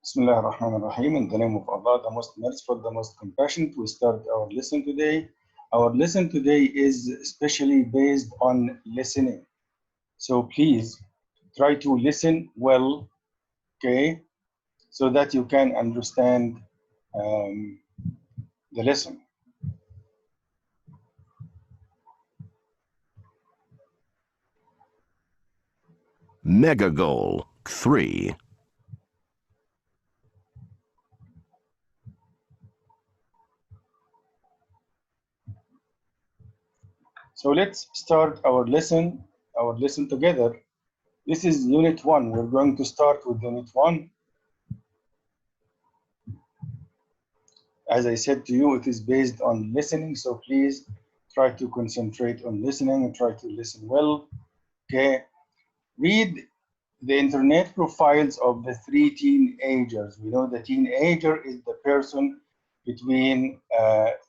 Bismillah ar-Rahman ar-Rahim. In the name of Allah, the most merciful, the most compassionate, we start our lesson today. Our lesson today is especially based on listening. So please try to listen well, okay, so that you can understand the lesson. Mega Goal 3. So let's start our lesson together. This is Unit 1. We're going to start with Unit 1. As I said to you, it is based on listening, so please try to concentrate on listening and try to listen well. Okay. Read the internet profiles of the 3 teenagers. We know the teenager is the person between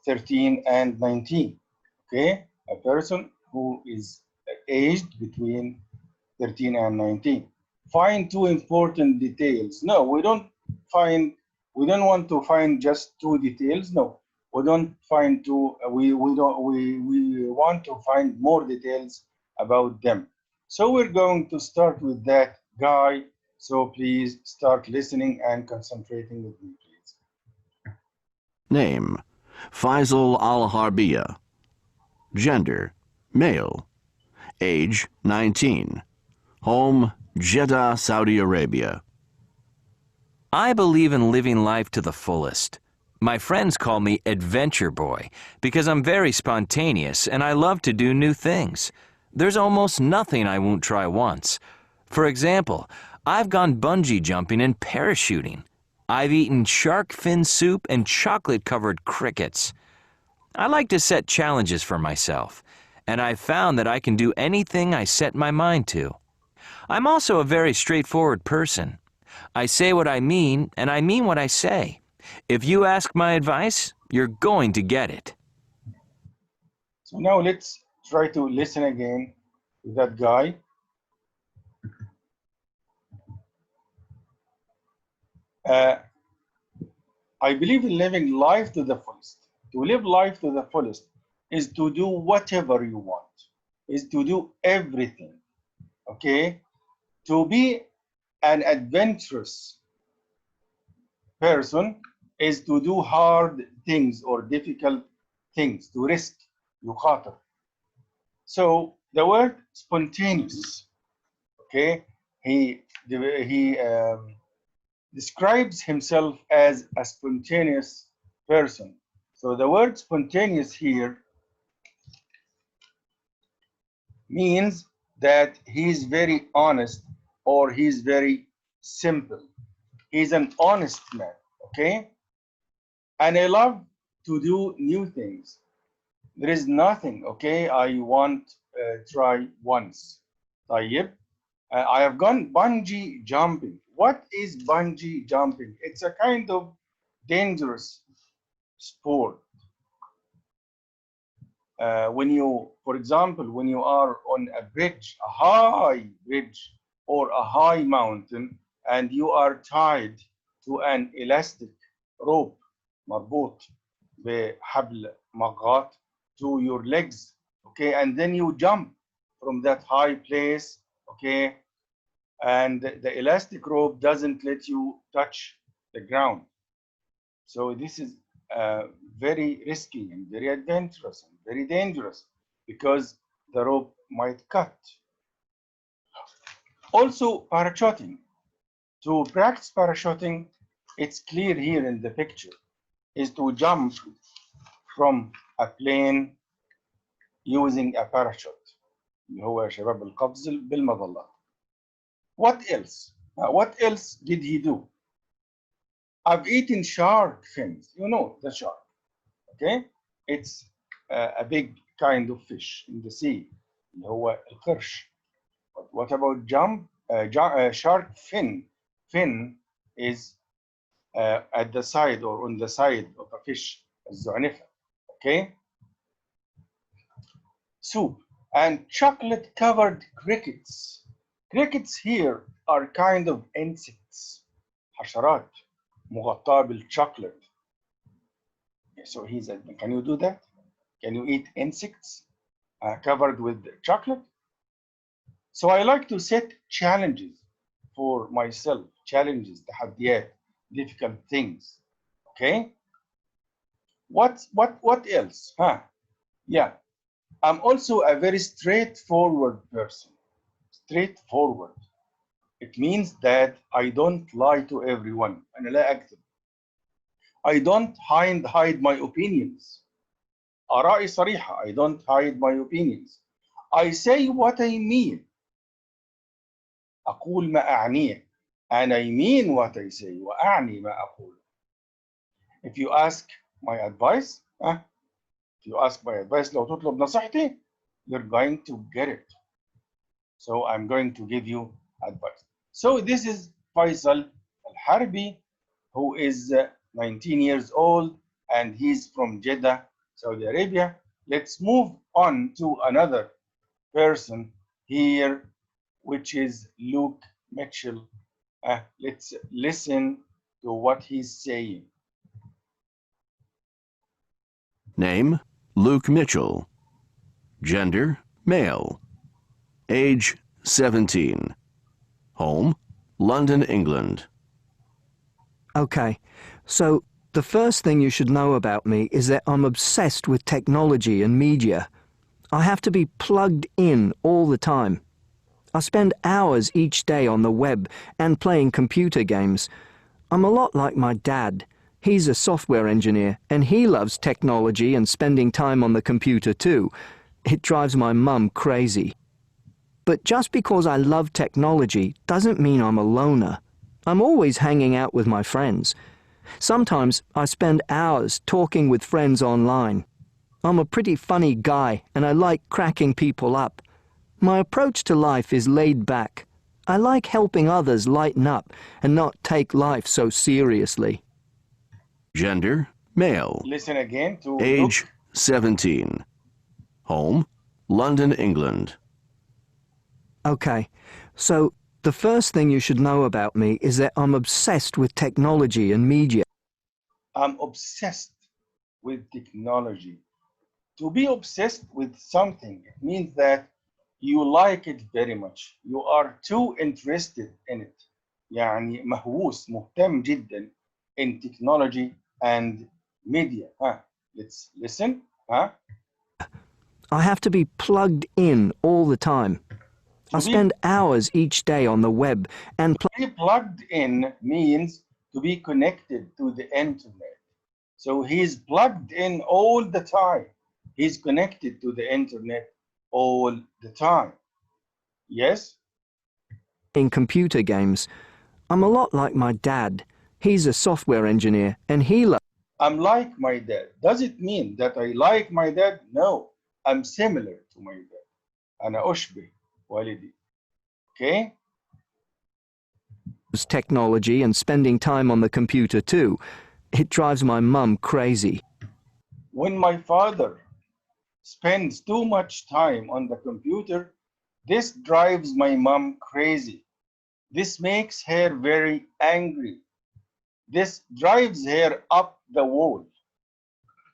13 and 19. Okay, a person who is aged between 13 and 19. Find 2 important details. No, we don't want to find just 2 details. No, we don't find 2. We want to find more details about them. So we're going to start with that guy. So please start listening and concentrating with me, please. Name: Faisal Al-Harbiya. Gender: male. Age: 19. Home: Jeddah, Saudi Arabia. I believe in living life to the fullest. My friends call me Adventure Boy because I'm very spontaneous and I love to do new things. There's almost nothing I won't try once. For example, I've gone bungee jumping and parachuting. I've eaten shark fin soup and chocolate-covered crickets. I like to set challenges for myself, and I've found that I can do anything I set my mind to. I'm also a very straightforward person. I say what I mean, and I mean what I say. If you ask my advice, you're going to get it. So now let's try to listen again to that guy. I believe in living life to the fullest. To live life to the fullest is to do whatever you want, is to do everything, okay? To be an adventurous person is to do hard things or difficult things, to risk, يخاطر. So the word spontaneous, okay? He describes himself as a spontaneous person. So the word spontaneous here means that he's very honest or he's very simple. He's an honest man, okay? And I love to do new things. There is nothing, okay, I want try once. طيب. I have gone bungee jumping. What is bungee jumping? It's a kind of dangerous sport. When you, for example, when you are on a bridge, a high bridge or a high mountain, and you are tied to an elastic rope, مربوط بحبل مغاط to your legs, okay, and then you jump from that high place, okay, and the elastic rope doesn't let you touch the ground. So this is very risky and very adventurous and very dangerous because the rope might cut. Also, parachuting. To practice parachuting, it's clear here in the picture, is to jump from a plane using a parachute. اللي هو شباب القفز بالمظلات. What else? What else did he do? I've eaten shark fins. You know the shark, okay? It's a big kind of fish in the sea. اللي هو القرش. But what about shark fin? Fin is at the side or on the side of a fish, الزعنفة, okay? Soup and chocolate-covered crickets. Crickets here are kind of insects, حشرات. مغطاة بالchocolate. So he said, can you do that? Can you eat insects covered with chocolate? So I like to set challenges for myself, challenges, تحديات, difficult things. Okay? What else? Yeah. I'm also a very straightforward person. Straightforward. It means that I don't lie to everyone. أنا لا أكذب. I don't hide my opinions. آرائي صريحة. I don't hide my opinions. I say what I mean. أقول ما أعنيه. And I mean what I say. وأعني ما أقول. If you ask my advice, if you ask my advice, لو تطلب نصيحتي, you're going to get it. So I'm going to give you advice. So this is Faisal Al-Harbi, who is 19 years old, and he's from Jeddah, Saudi Arabia. Let's move on to another person here, which is Luke Mitchell. Let's listen to what he's saying. Name, Luke Mitchell. Gender, male. Age, 17. Home, London, England. Okay, so the first thing you should know about me is that I'm obsessed with technology and media. I have to be plugged in all the time. I spend hours each day on the web and playing computer games. I'm a lot like my dad. He's a software engineer, and he loves technology and spending time on the computer too. It drives my mum crazy. But just because I love technology doesn't mean I'm a loner. I'm always hanging out with my friends. Sometimes I spend hours talking with friends online. I'm a pretty funny guy, and I like cracking people up. My approach to life is laid back. I like helping others lighten up and not take life so seriously. Gender, male. Listen again to Age, Luke. 17. Home, London, England. Okay, so the first thing you should know about me is that I'm obsessed with technology and media. I'm obsessed with technology. To be obsessed with something, it means that you like it very much. You are too interested in it. يعني مهووس, مهتم جدا in technology and media. Let's listen. I have to be plugged in all the time. I To spend hours each day on the web and be plugged in means to be connected to the internet. So he's plugged in all the time. He's connected to the internet all the time. Yes? in computer games. I'm a lot like my dad. He's a software engineer, and he loves I'm like my dad. Does it mean that I like my dad? No. I'm similar to my dad. أنا أشبه والدي. Okay? technology and spending time on the computer too. It drives my mum crazy. When my father spends too much time on the computer, this drives my mom crazy. This makes her very angry. This drives her up the wall.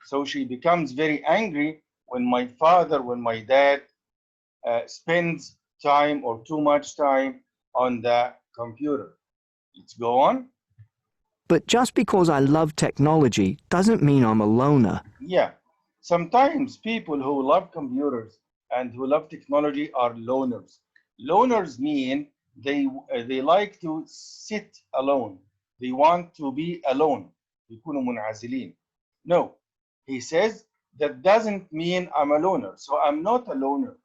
So she becomes very angry when my dad spends time or too much time on the computer. Let's go on. But just because I love technology doesn't mean I'm a loner. Yeah, sometimes people who love computers and who love technology are loners. Loners mean they like to sit alone. They want to be alone. يكونوا منعزلين. No, he says that doesn't mean I'm a loner. So I'm not a loner.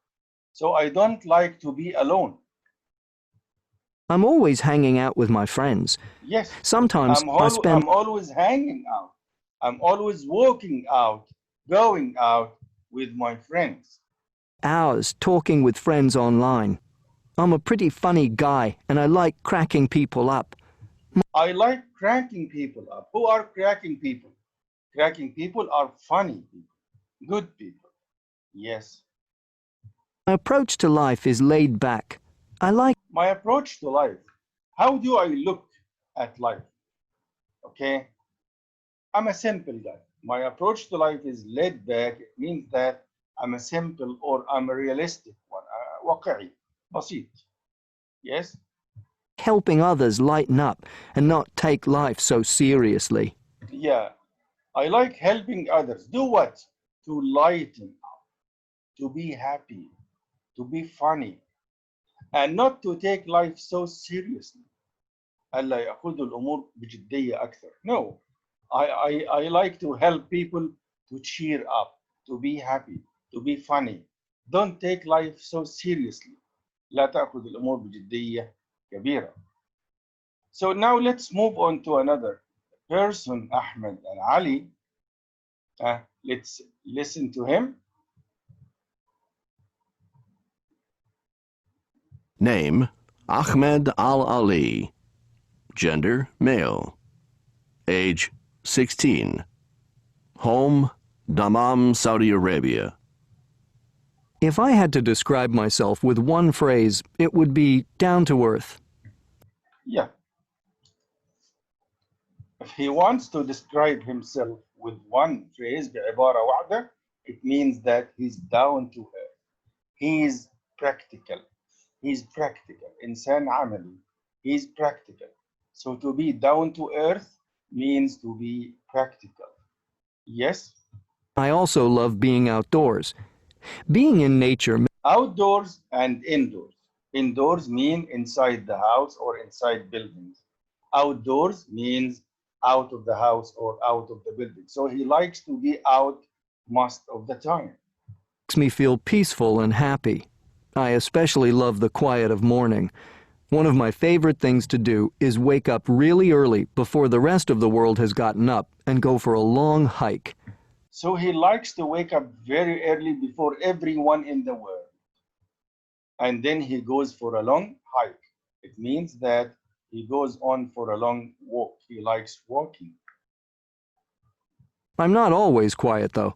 So I don't like to be alone. I'm always hanging out with my friends. Yes, Sometimes I spend I'm always hanging out. I'm always walking out, going out with my friends. hours talking with friends online. I'm a pretty funny guy, and I like cracking people up. I like cracking people up. Who are cracking people? Cracking people are funny people, good people. Yes. My approach to life is laid back. I like My approach to life. How do I look at life? Okay, I'm a simple guy. My approach to life is laid back. It means that I'm a simple or I'm a realistic one. واقعي, بسيط. Yes? Helping others lighten up and not take life so seriously. Yeah. I like helping others. Do what? To lighten up, to be happy, to be funny, and not to take life so seriously. ألا يأخذوا الأمور بجدية أكثر. No. I like to help people to cheer up, to be happy, to be funny. Don't take life so seriously. لا تأخذ الأمور بجدية كبيرة. So now let's move on to another person, Ahmed and Ali. Let's listen to him. Name, Ahmed Al-Ali. Gender, male. Age, 16. Home, Dammam, Saudi Arabia. If I had to describe myself with one phrase, it would be down to earth. Yeah. If he wants to describe himself with one phrase, بعبارة واحدة, it means that he's down to earth. He's practical. He's practical. إنسان عملي. He's practical. So to be down to earth means to be practical. Yes? I also love being outdoors. Being in nature. Outdoors and indoors. Indoors mean inside the house or inside buildings. Outdoors means out of the house or out of the building. So he likes to be out most of the time. Makes me feel peaceful and happy. I especially love the quiet of morning. One of my favorite things to do is wake up really early before the rest of the world has gotten up and go for a long hike. So he likes to wake up very early before everyone in the world. And then he goes for a long hike. It means that he goes on for a long walk. He likes walking. I'm not always quiet, though.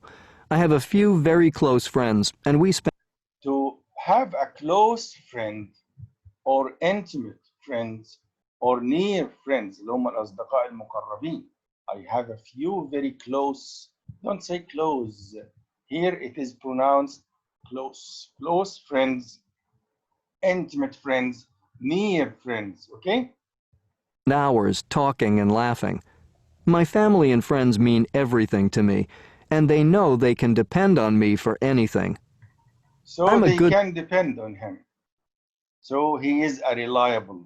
I have a few very close friends, and we spend. To have a close friend or intimate friends or near friends اللي هم الأصدقاء المقربين. I have a few very close. Don't say close. Here it is pronounced close. Close friends, intimate friends, near friends. Okay? Hours talking and laughing. My family and friends mean everything to me, and they know they can depend on me for anything. So I'm a they good- can depend on him. So he is a reliable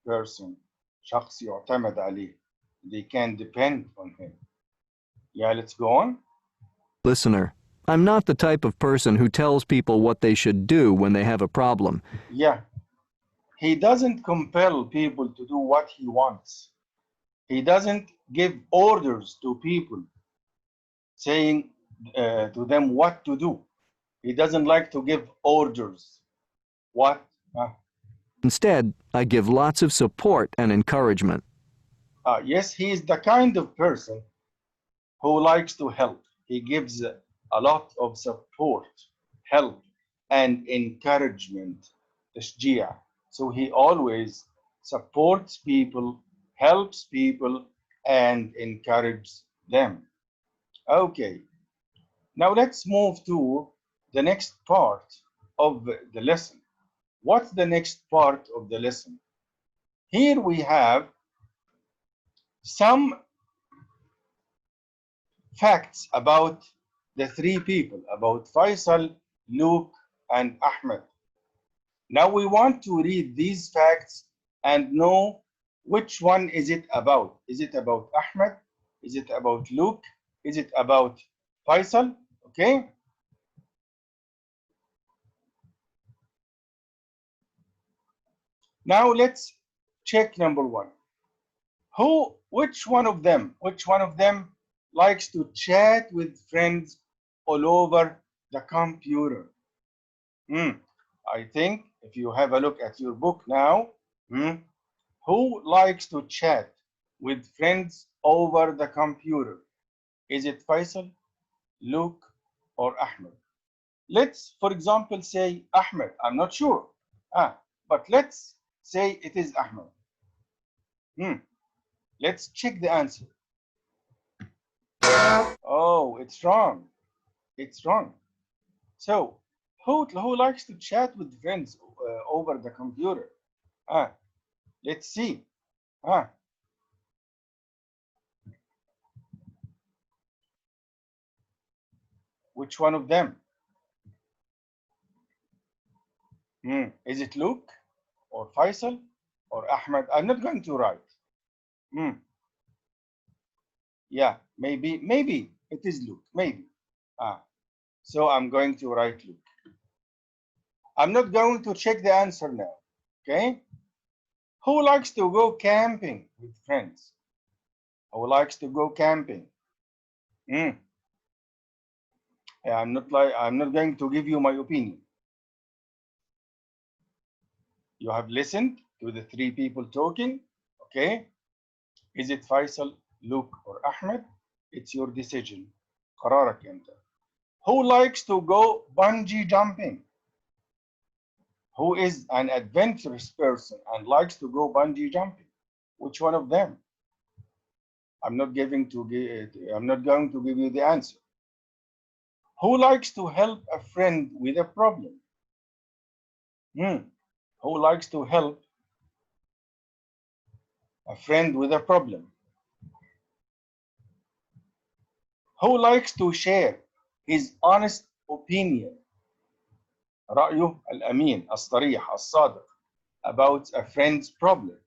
person. شخص يعتمد عليه. They can depend on him. Yeah, let's go on. Listener, I'm not the type of person who tells people what they should do when they have a problem. Yeah. He doesn't compel people to do what he wants. He doesn't give orders to people saying to them what to do. He doesn't like to give orders. What? Instead, I give lots of support and encouragement. Yes, he is the kind of person who likes to help. He gives a lot of support, help, and encouragement. تشجيع. So he always supports people, helps people, and encourages them. Okay, now let's move to the next part of the lesson. What's the next part of the lesson? Here we have some facts about the three people, about Faisal, Luke, and Ahmed. Now we want to read these facts and know which one is it about. Is it about Ahmed? Is it about Luke? Is it about Faisal? Okay? Now let's check number one. Which one of them likes to chat with friends all over the computer? I think if you have a look at your book now, who likes to chat with friends over the computer? Is it Faisal, Luke, or Ahmed? Let's, for example, say Ahmed. I'm not sure. But let's say it is Ahmed. Let's check the answer. Oh, it's wrong. It's wrong. So, who likes to chat with friends over the computer? Ah, let's see. Ah, which one of them? Is it Luke or Faisal or Ahmed? I'm not going to write. Yeah, maybe it is Luke. Maybe. So I'm going to write Luke. I'm not going to check the answer now. Okay. Who likes to go camping with friends? Who likes to go camping? Yeah, I'm not going to give you my opinion. You have listened to the three people talking. Okay. Is it Faisal, Luke, or Ahmed? It's your decision. قرارك انت. Who likes to go bungee jumping? Who is an adventurous person and likes to go bungee jumping? Which one of them? I'm not going to give you the answer. Who likes to help a friend with a problem? Who likes to help a friend with a problem? Who likes to share his honest opinion? رأيه الأمين الصريح الصادق about a friend's problem.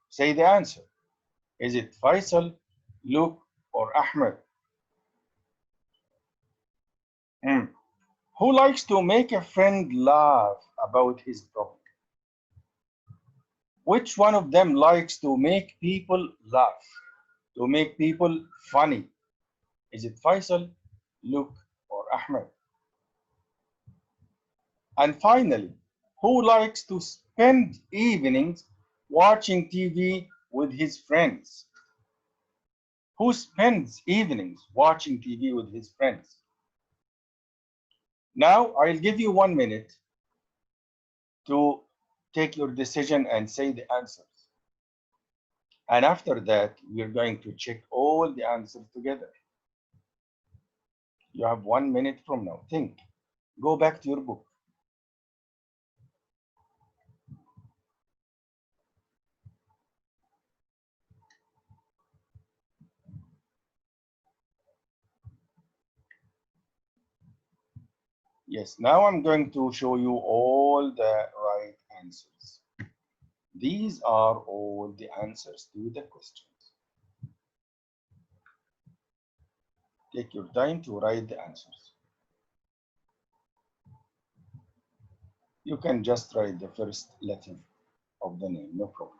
Say the answer. Is it Faisal, Luke, or Ahmed? Who likes to make a friend laugh about his problem? Which one of them likes to make people laugh, to make people funny? Is it Faisal, Luke, or Ahmed? And finally, who likes to spend evenings watching TV with his friends? Who spends evenings watching TV with his friends? Now, I'll give you 1 minute to take your decision and say the answers. And after that, we're going to check all the answers together. You have 1 minute from now. Think. Go back to your book. Yes, now I'm going to show you all the right answers. These are all the answers to the questions. Take your time to write the answers. You can just write the first letter of the name, no problem.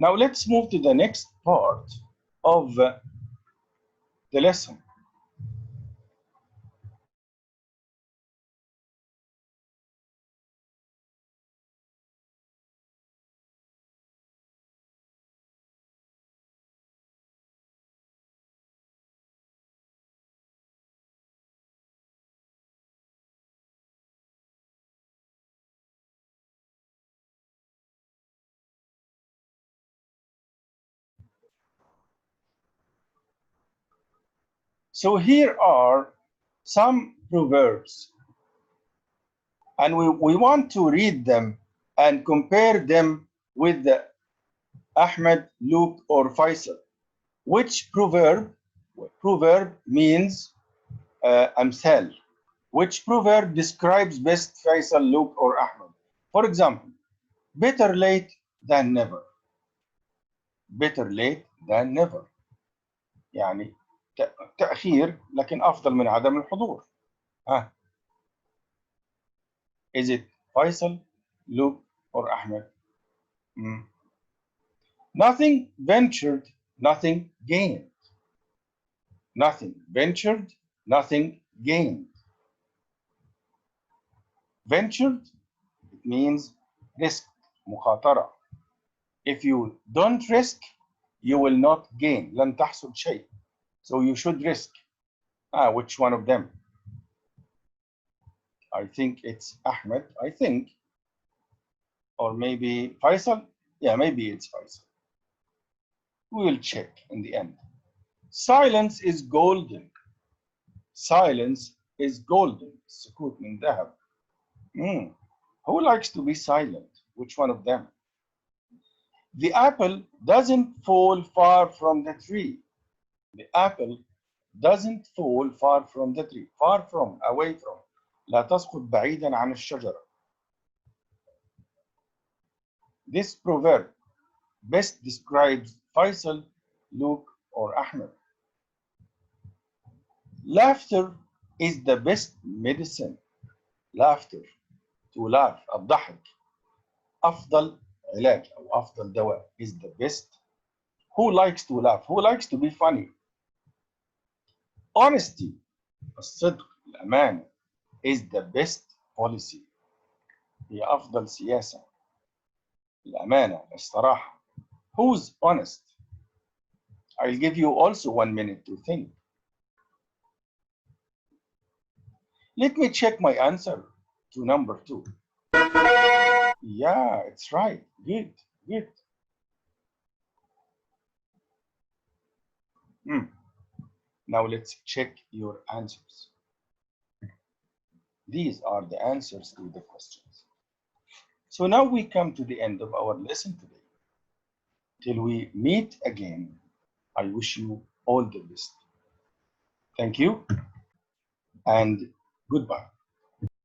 Now let's move to the next part of the lesson. So here are some proverbs, and we want to read them and compare them with the Ahmed, Luke, or Faisal. Which proverb means amsal? Which proverb describes best Faisal, Luke, or Ahmed? For example, better late than never. Better late than never. يعني تأخير لكن أفضل من عدم الحضور. Is it Faisal, Luke, or Ahmed? Nothing ventured, nothing gained. Nothing ventured, nothing gained. Ventured, it means risk, مخاطرة. If you don't risk, you will not gain. لن تحصل شيء. So you should risk. Which one of them? I think it's Ahmed, I think. Or maybe Faisal. Yeah, maybe it's Faisal. We will check in the end. Silence is golden. Silence is golden. السكوت من ذهب. Who likes to be silent? Which one of them? The apple doesn't fall far from the tree. The apple doesn't fall far from the tree. Far from, away from. لا تسقط بعيدا عن الشجرة. This proverb best describes Faisal, Luke, or Ahmed. Laughter is the best medicine. Laughter, to laugh, الضحك. أفضل علاج أو أفضل دواء is the best. Who likes to laugh? Who likes to be funny? Honesty, الصدق، الأمانة is the best policy. هي أفضل سياسة. الأمانة، الصراحة. Who's honest? I'll give you also 1 minute to think. Let me check my answer to number 2. Yeah, it's right. Good, good. Now let's check your answers. These are the answers to the questions. So now we come to the end of our lesson today. Till we meet again, I wish you all the best. Thank you and goodbye.